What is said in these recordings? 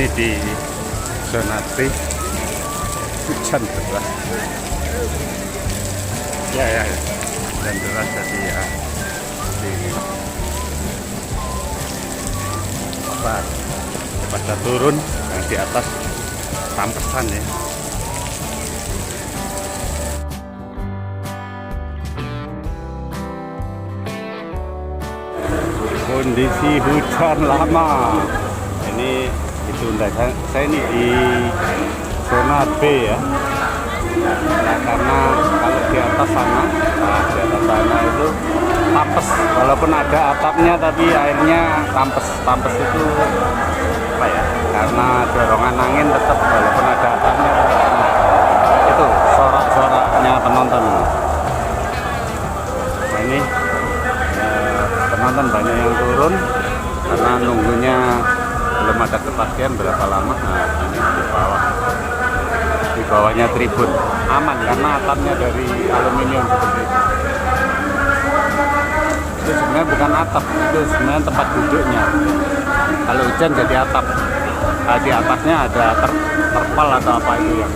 ini di zona B, hujan deras. Ya, hujan deras tadi ya. Di apa? Pada turun yang di atas rampesan ya. Kondisi hujan lama ini ditunda. Saya ini di zona B ya. Nah, karena kalau di atas sana, di atas sana itu rampes, walaupun ada atapnya tapi airnya rampes itu apa ya? Karena dorongan angin tetap walaupun ada atapnya itu sorak-soraknya penonton. Nah, ini penonton banyak yang turun karena nunggunya belum ada kepastian berapa lama. Nah, ini di bawahnya tribun aman karena atapnya dari aluminium seperti itu. Itu sebenarnya bukan atap, itu sebenarnya tempat duduknya. Kalau hujan jadi atap. Nah, di atasnya ada terpal atau apa itu yang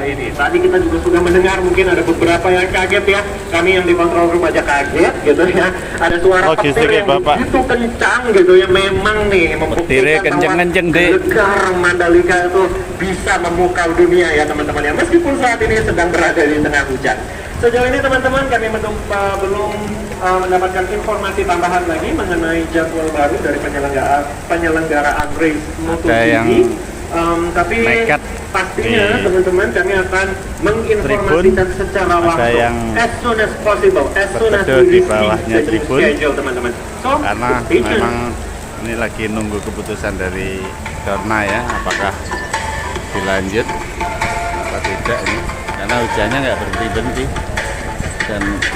ini. Tadi kita juga sudah mendengar, mungkin ada beberapa yang kaget ya. Kami yang di kontrol room aja kaget gitu ya. Ada suara petir yang begitu kencang gitu ya. Memang nih membuktikan bahwa Lekar Mandalika itu bisa memukau dunia ya teman-teman ya. Meskipun saat ini sedang berada di tengah hujan. Sejauh ini teman-teman kami belum mendapatkan informasi tambahan lagi mengenai jadwal baru dari penyelenggaraan race MotoGP. Tapi nekat pastinya teman-teman kami akan menginformasikan secara langsung as soon as possible, as soon as di bawahnya tribun teman-teman. So, karena memang ini lagi nunggu keputusan dari Dorna ya, apakah dilanjut atau tidak ini, karena hujannya nggak berhenti-henti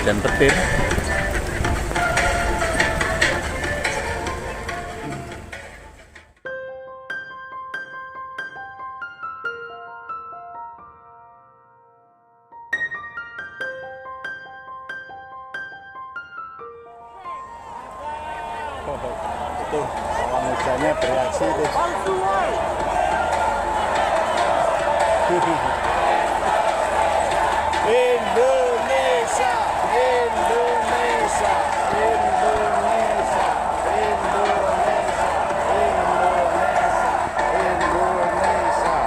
dan petir. Itu pawang hujannya bereaksi tuh. Indonesia, Indonesia, Indonesia, Indonesia, Indonesia, Indonesia.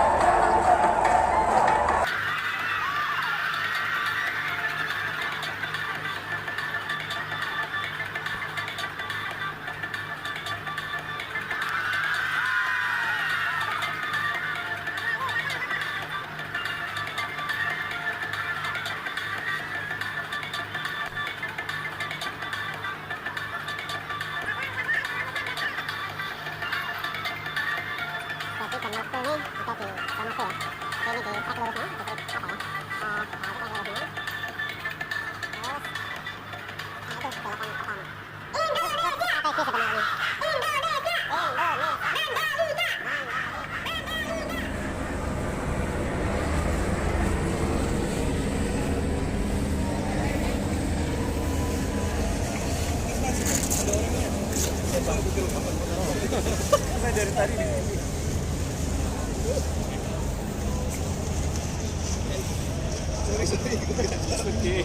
Dari tadi di sini.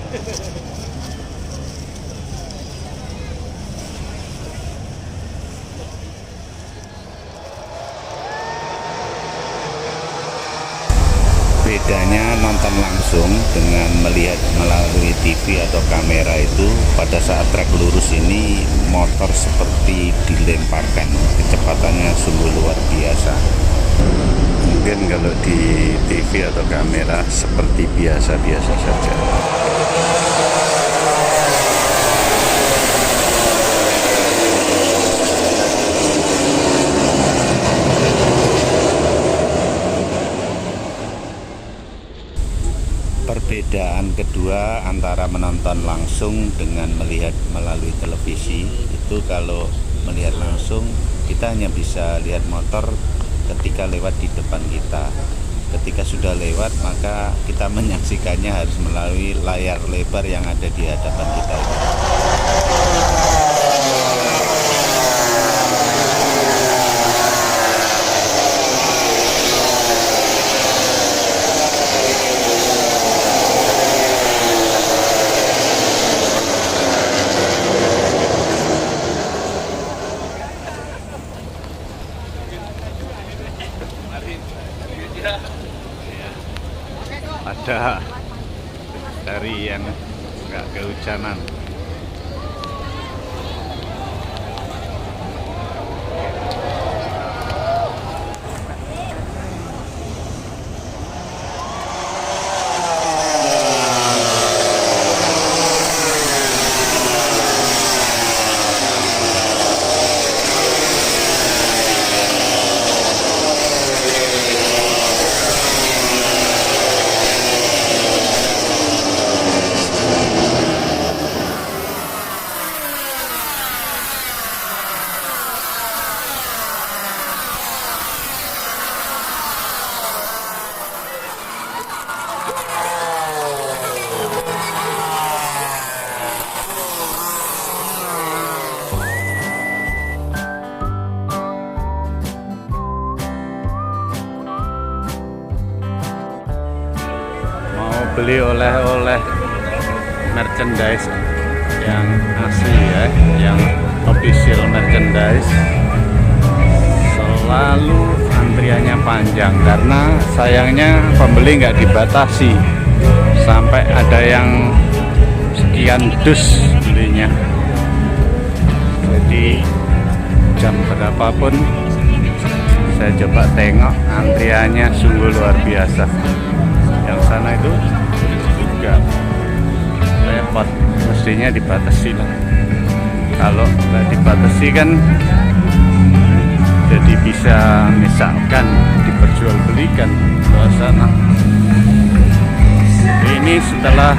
Bedanya nonton langsung dengan melihat melalui TV atau kamera itu, pada saat trek lurus ini motor seperti dilemparkan, kecepatannya sungguh luar biasa. Mungkin kalau di TV atau kamera seperti biasa-biasa saja. Perbedaan kedua antara menonton langsung dengan melihat melalui televisi itu, kalau melihat langsung kita hanya bisa lihat motor ketika lewat di depan kita. Ketika sudah lewat maka kita menyaksikannya harus melalui layar lebar yang ada di hadapan kita itu. Ada dari yang nggak kehujanan. Beli oleh-oleh merchandise yang asli ya, yang official merchandise, selalu antriannya panjang karena sayangnya pembeli nggak dibatasi, sampai ada yang sekian dus belinya. Jadi jam berapapun saya coba tengok, antriannya sungguh luar biasa. Yang sana itu juga repot, mestinya dibatasi lah. Kalau nggak dibatasi kan jadi bisa misalkan diperjualbelikan suasana. Ini setelah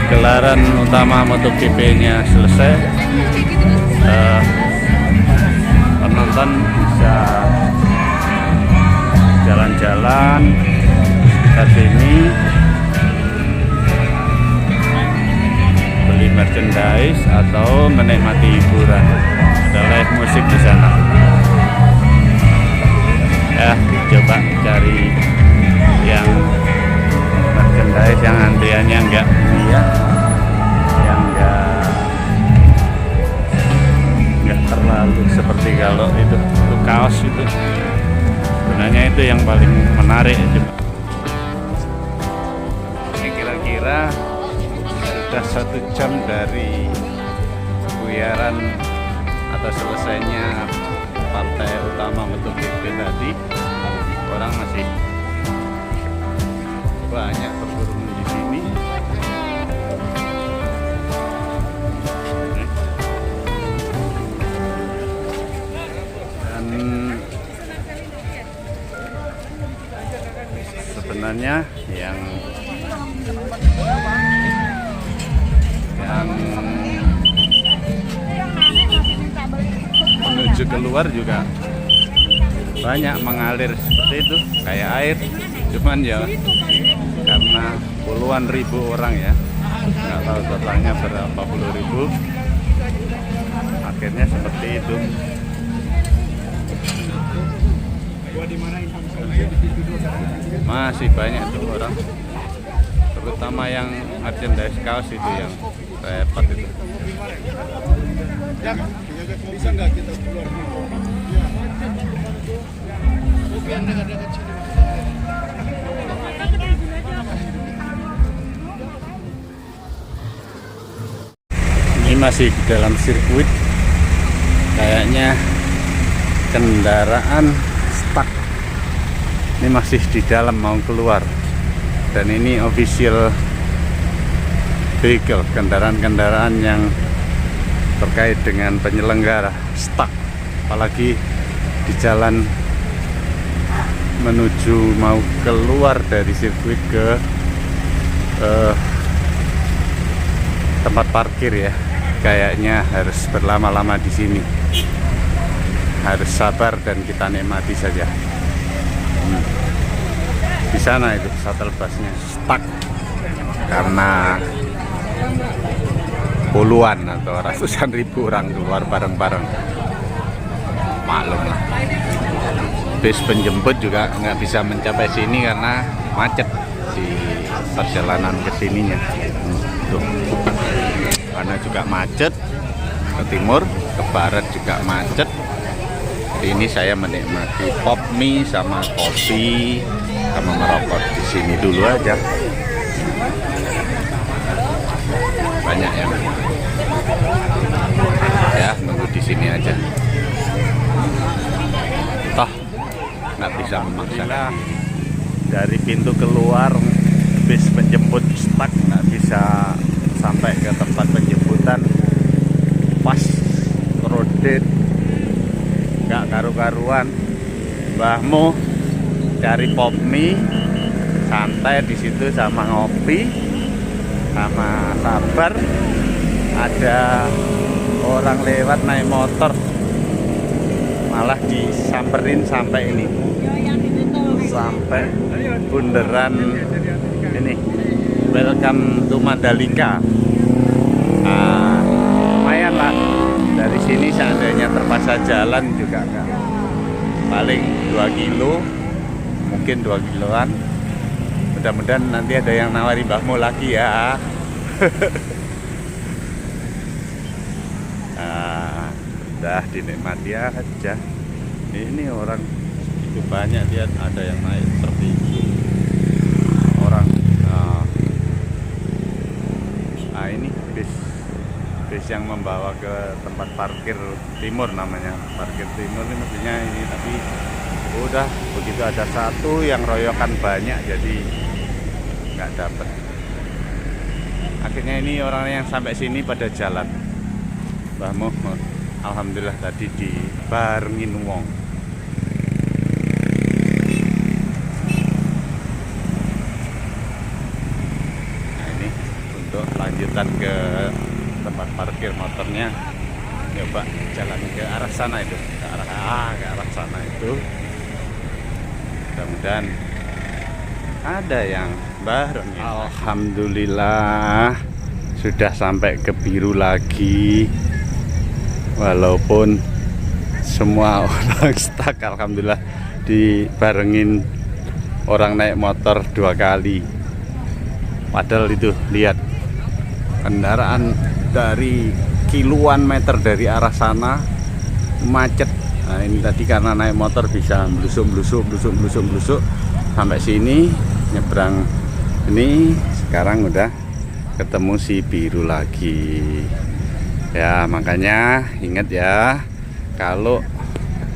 gelaran utama MotoGP-nya selesai, penonton bisa jalan-jalan ke sini, beli merchandise atau menikmati hiburan. Ada live musik di sana. Ya, coba cari yang merchandise yang antriannya enggak ya, yang enggak terlalu seperti kalau itu kaos itu. Sebenarnya itu yang paling menarik. Kira-kira sudah 1 jam dari buyaran atau selesainya partai utama MotoGP tadi, orang masih banyak berkerumun di sini. Dan sebenarnya yang menuju keluar juga banyak mengalir seperti itu kayak air, cuman ya karena puluhan ribu orang ya, nggak tahu totalnya berapa puluh ribu, akhirnya seperti itu. Masih banyak tuh orang, terutama yang merchandise kaos itu yang repot itu. Bisa nggak kita keluar dulu? Ini masih di dalam sirkuit, kayaknya kendaraan stuck. Ini masih di dalam mau keluar, dan ini official vehicle, kendaraan-kendaraan yang terkait dengan penyelenggara stuck, apalagi di jalan menuju mau keluar dari sirkuit ke tempat parkir ya. Kayaknya harus berlama-lama di sini. Harus sabar dan kita nikmati saja. Di sana itu shuttle busnya stuck karena puluhan atau ratusan ribu orang keluar bareng-bareng. Maklum lah. Bis penjemput juga nggak bisa mencapai sini karena macet di perjalanan ke sininya. Tuh. Karena juga macet ke timur, ke barat juga macet. Ini saya menikmati pop mie sama kopi sama merokok di sini dulu aja. Banyak yang ya nunggu di sini aja. Toh nggak bisa memaksa. Dari pintu keluar bis penjemput stuck, nggak bisa sampai ke tempat penjemputan. Pas crowded, nggak karu-karuan. Mbahmu cari pop mie, santai di situ sama ngopi, sama sabar. Ada orang lewat naik motor, malah disamperin sampai ini, sampai bundaran ini. Welcome to Mandalika. Nah, lumayan lah. Dari sini seandainya terpaksa jalan juga enggak. Paling 2 kilo, mungkin 2 kiloan. Mudah-mudahan nanti ada yang nawari mbahmu lagi ya. Nah, udah dinikmati aja. Ini orang itu banyak, lihat ada yang naik seperti itu. Orang. Nah, ini bis yang membawa ke tempat parkir timur namanya. Parkir timur ini mestinya ini, tapi udah begitu ada satu yang royokan banyak jadi nggak dapet. Akhirnya ini orang yang sampai sini pada jalan. Mbahmu alhamdulillah tadi dibarengin wong. Nah, ini untuk lanjutan ke tempat parkir motornya, coba jalan ke arah sana itu, ke arah sana itu. Mudah-mudahan ada yang bareng. Alhamdulillah sudah sampai ke Biru lagi, walaupun semua orang stuck. Alhamdulillah dibarengin orang naik motor 2 kali. Padahal itu lihat kendaraan dari kiloan meter dari arah sana macet. Nah, ini tadi karena naik motor bisa blusuk sampai sini, nyebrang ini. Sekarang udah ketemu si Biru lagi ya. Makanya ingat ya, kalau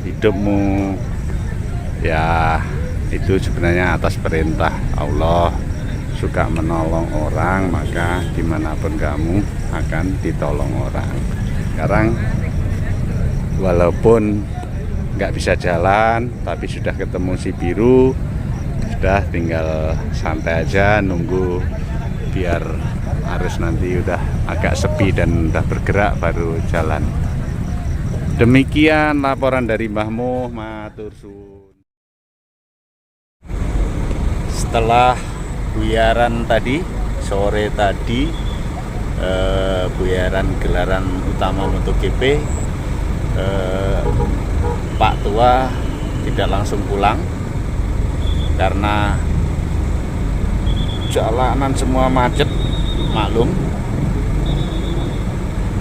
hidupmu ya itu sebenarnya atas perintah Allah. Suka menolong orang, maka dimanapun kamu akan ditolong orang. Sekarang walaupun nggak bisa jalan, tapi sudah ketemu si Biru, sudah tinggal santai aja nunggu biar arus nanti udah agak sepi dan udah bergerak baru jalan. Demikian laporan dari mbahmu, matur suwun. Setelah buyaran tadi, sore tadi, buyaran gelaran utama MotoGP, Pak Tua tidak langsung pulang karena jalanan semua macet. Maklum,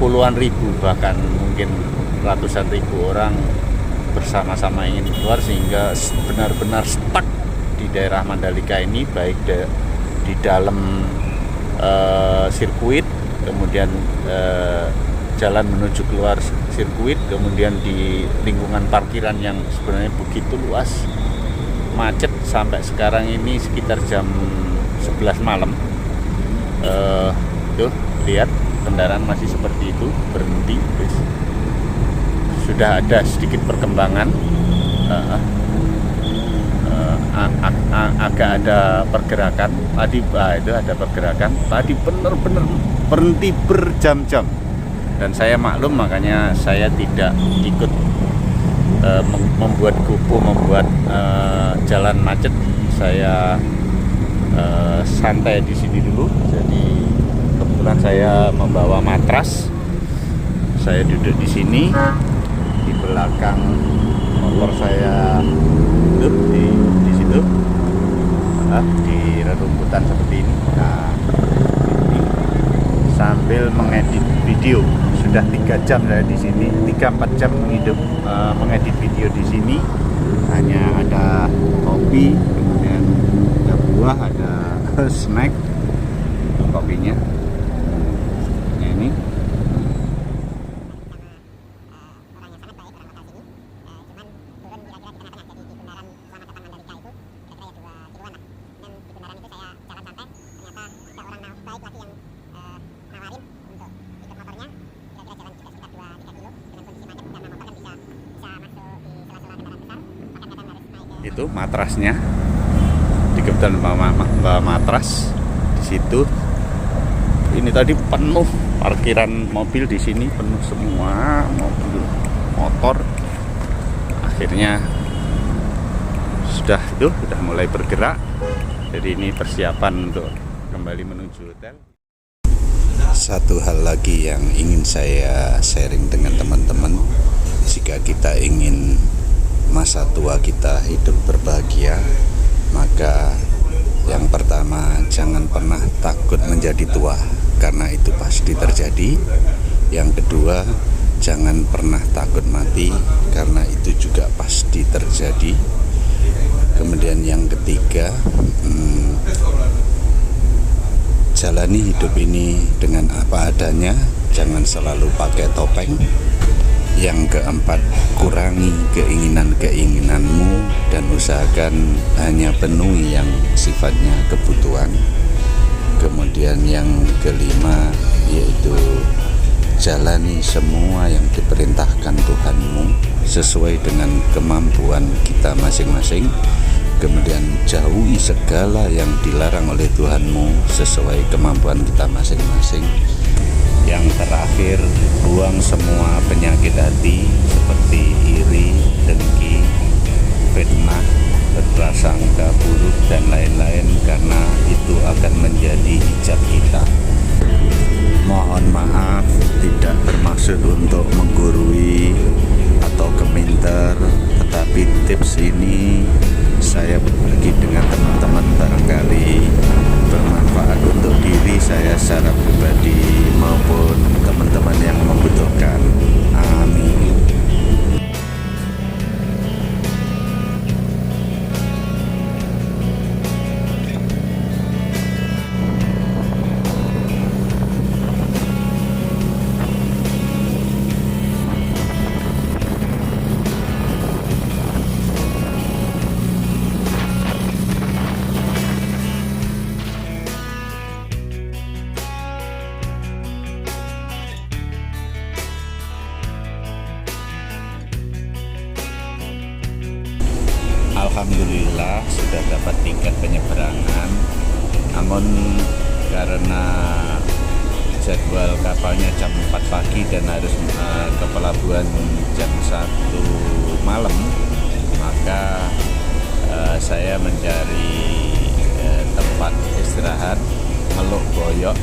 puluhan ribu bahkan mungkin ratusan ribu orang bersama-sama ingin keluar, sehingga benar-benar stuck di daerah Mandalika ini, baik di dalam sirkuit, kemudian jalan menuju keluar sirkuit, kemudian di lingkungan parkiran yang sebenarnya begitu luas. Macet sampai sekarang ini sekitar jam 11 malam. Tuh lihat kendaraan masih seperti itu, berhenti. Sudah ada sedikit perkembangan. agak ada pergerakan tadi. Itu ada pergerakan tadi, benar-benar berhenti berjam-jam, dan saya maklum, makanya saya tidak ikut membuat kupu, membuat jalan macet. Saya santai di sini dulu. Jadi kebetulan saya membawa matras, saya duduk di sini, di belakang motor saya duduk di situ, di rerumputan seperti ini. Nah, ini sambil mengedit video. Sudah 3 jam saya di sini, 3-4 jam hidup mengedit video di sini. Hanya ada kopi, kemudian ada buah, ada snack. Kopinya ini. Itu matrasnya, di kebetulan bawa matras di situ. Ini tadi penuh parkiran mobil di sini, penuh semua mobil, motor. Akhirnya sudah mulai bergerak. Jadi ini persiapan untuk kembali menuju hotel. Satu hal lagi yang ingin saya sharing dengan teman-teman, jika kita ingin masa tua kita hidup berbahagia, maka yang pertama, jangan pernah takut menjadi tua, karena itu pasti terjadi. Yang kedua, jangan pernah takut mati, karena itu juga pasti terjadi. Kemudian yang ketiga, jalani hidup ini dengan apa adanya, jangan selalu pakai topeng. Yang keempat, kurangi keinginan-keinginanmu dan usahakan hanya penuhi yang sifatnya kebutuhan. Kemudian yang kelima, yaitu jalani semua yang diperintahkan Tuhanmu sesuai dengan kemampuan kita masing-masing. Kemudian jauhi segala yang dilarang oleh Tuhanmu sesuai kemampuan kita masing-masing. Yang terakhir, buang semua penyakit hati seperti iri, dengki, fitnah, berprasangka buruk, dan lain-lain, karena itu akan menjadi hijab kita. Mohon maaf, tidak bermaksud untuk menggurui atau keminter, tetapi tips ini saya berbagi dengan teman-teman, barangkali bermanfaat untuk diri saya secara pribadi maupun teman-teman yang membutuhkan. Amin. Alhamdulillah sudah dapat tiket penyeberangan, namun karena jadwal kapalnya jam 4 pagi dan harus ke pelabuhan jam 1 malam, maka saya mencari tempat istirahat meluk boyok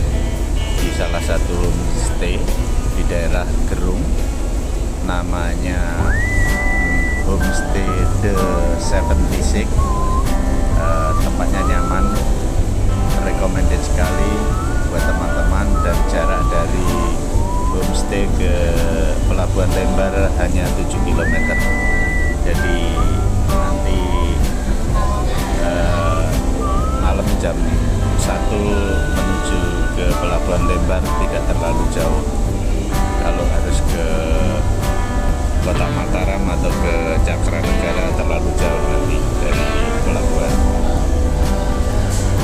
di salah satu homestay di daerah Gerung, namanya Homestay The 76. Tempatnya nyaman, recommended sekali buat teman-teman, dan jarak dari homestay ke Pelabuhan Lembar hanya 7 km. Jadi nanti malam jam 1 menuju ke Pelabuhan Lembar tidak terlalu jauh. Kalau harus ke Kota Mataram atau ke Cakranegara terlalu jauh nanti dari pelabuhan.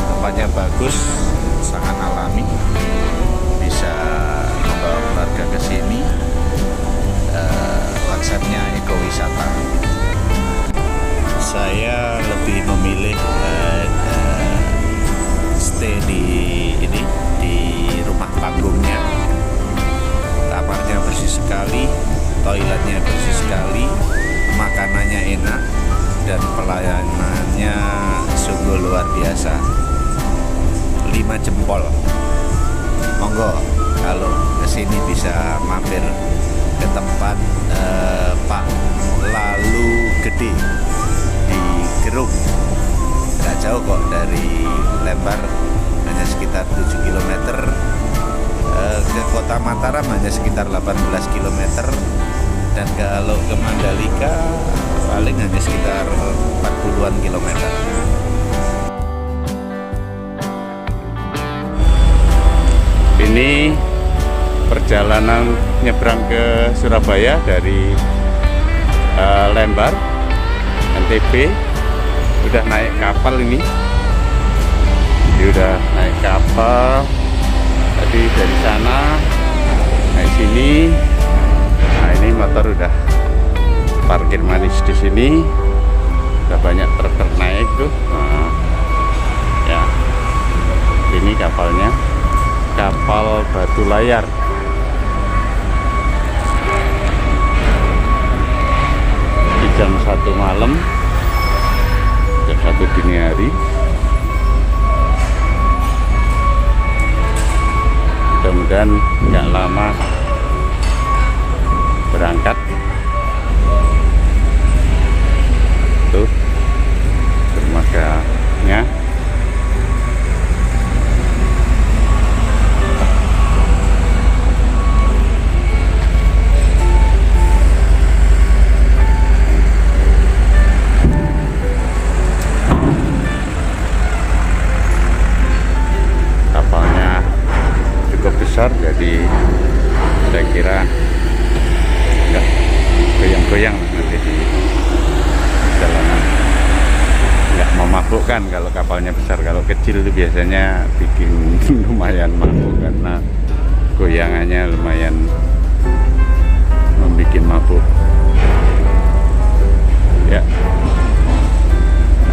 Tempatnya bagus, sangat alami, bisa membawa keluarga ke sini. Konsepnya ekowisata. Saya lebih memilih toiletnya bersih sekali, makanannya enak, dan pelayanannya sungguh luar biasa. 5 jempol. Monggo kalau kesini bisa mampir ke tempat Pak Lalu Gede di Gerung. Gak jauh kok dari Lembar, hanya sekitar 7 km. Ke kota Mataram hanya sekitar 18 km, dan kalau ke Mandalika paling hanya sekitar 40-an kilometer. Ini perjalanan nyebrang ke Surabaya dari Lembar, NTB. Udah naik kapal ini. Udah naik kapal. Tadi dari sana naik sini. Nah, ini motor udah parkir manis di sini. Udah banyak truk naik tuh. Nah, ya. Ini kapalnya. Kapal batu layar. Di jam 1 malam, jam 1 dini hari. Mudah-mudahan nggak lama berangkat. Tuh dermaganya. Besar, jadi saya kira nggak goyang-goyang nanti di jalanan, nggak memabukkan kalau kapalnya besar. Kalau kecil itu biasanya bikin lumayan mabuk karena goyangannya lumayan membuat mabuk ya.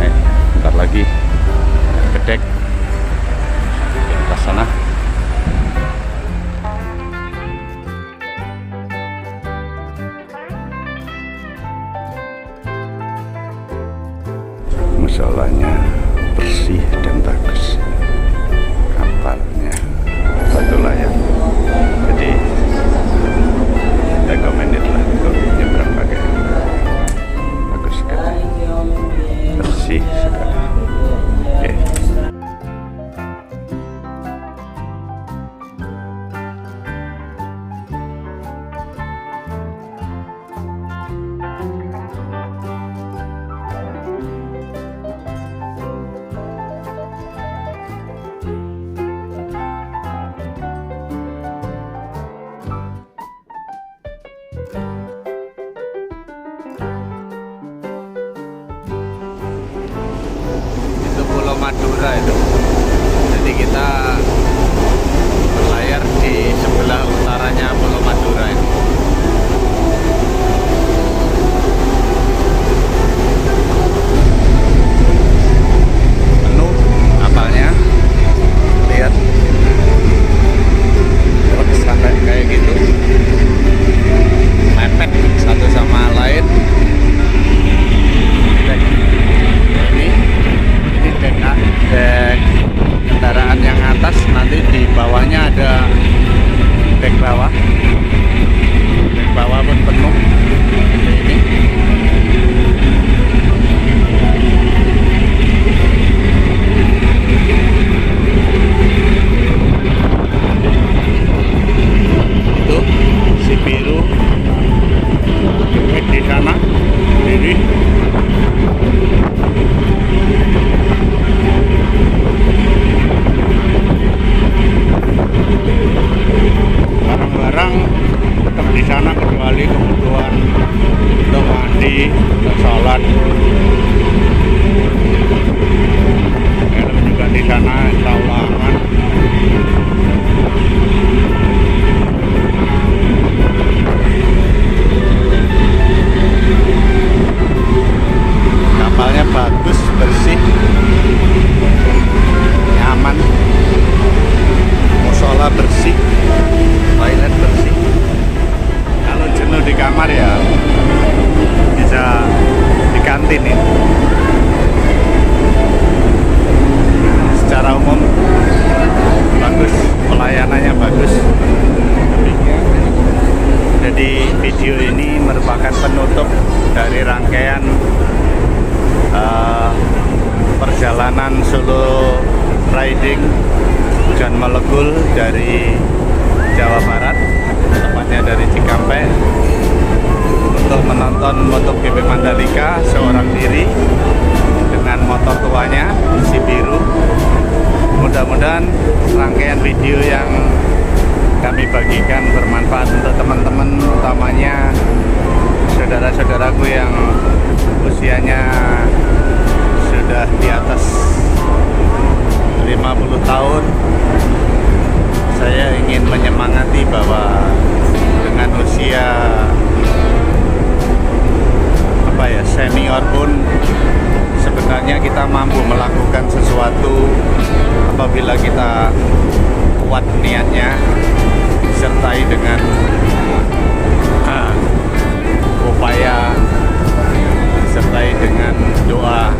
Naik bentar lagi ke dek ke sana. Musolanya bersih dan bagus, kapalnya batu layar, jadi recommended lah untuk nyebrang pakai. Bagus sekali, bersih sekali. Okay. Pulau Madura itu, jadi kita berlayar di sebelah utaranya Pulau Madura ini. Penuh kapalnya, lihat sampai kayak gitu, mepet satu sama lain. Dek kendaraan yang atas, nanti di bawahnya ada dek bawah. Dek bawah pun penuh. Ini itu si biru di sana ini. Barang-barang tetap di sana kecuali kebutuhan John Malekul dari Jawa Barat, tepatnya dari Cikampek, untuk menonton MotoGP Mandalika seorang diri dengan motor tuanya si biru. Mudah-mudahan rangkaian video yang kami bagikan bermanfaat untuk teman-teman, utamanya saudara-saudaraku yang usianya sudah di atas 50 tahun. Saya ingin menyemangati bahwa dengan usia senior pun sebenarnya kita mampu melakukan sesuatu apabila kita kuat niatnya, disertai dengan upaya, disertai dengan doa.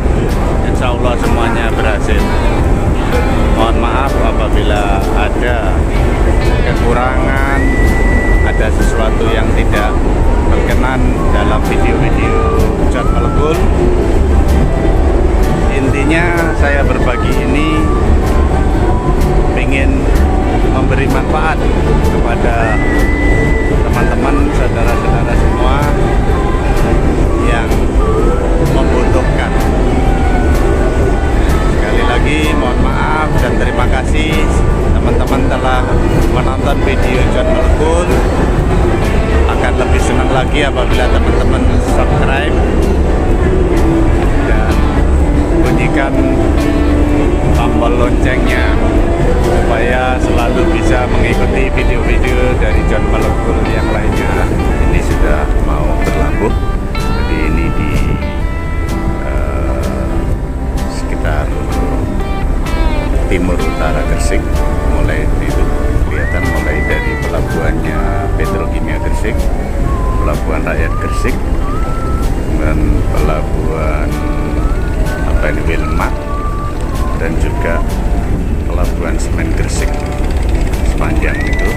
Insya Allah semuanya berhasil. Mohon maaf apabila ada kekurangan, ada sesuatu yang tidak berkenan dalam video-video John Malekul. Intinya saya berbagi ini ingin memberi manfaat kepada teman-teman, saudara-saudara semua yang membutuhkan. Sekali lagi mohon maaf dan terima kasih teman-teman telah menonton video John Malekul. Akan lebih senang lagi apabila teman-teman subscribe dan bunyikan tombol loncengnya supaya selalu bisa mengikuti video-video dari John Malekul yang lainnya. Ini sudah mau berlabuh, jadi ini di sekitar timur utara Gresik, mulai itu kelihatan mulai dari pelabuhannya Petrokimia Gresik, pelabuhan rakyat Gresik, dan pelabuhan Wilmar, dan juga pelabuhan semen Gresik sepanjang itu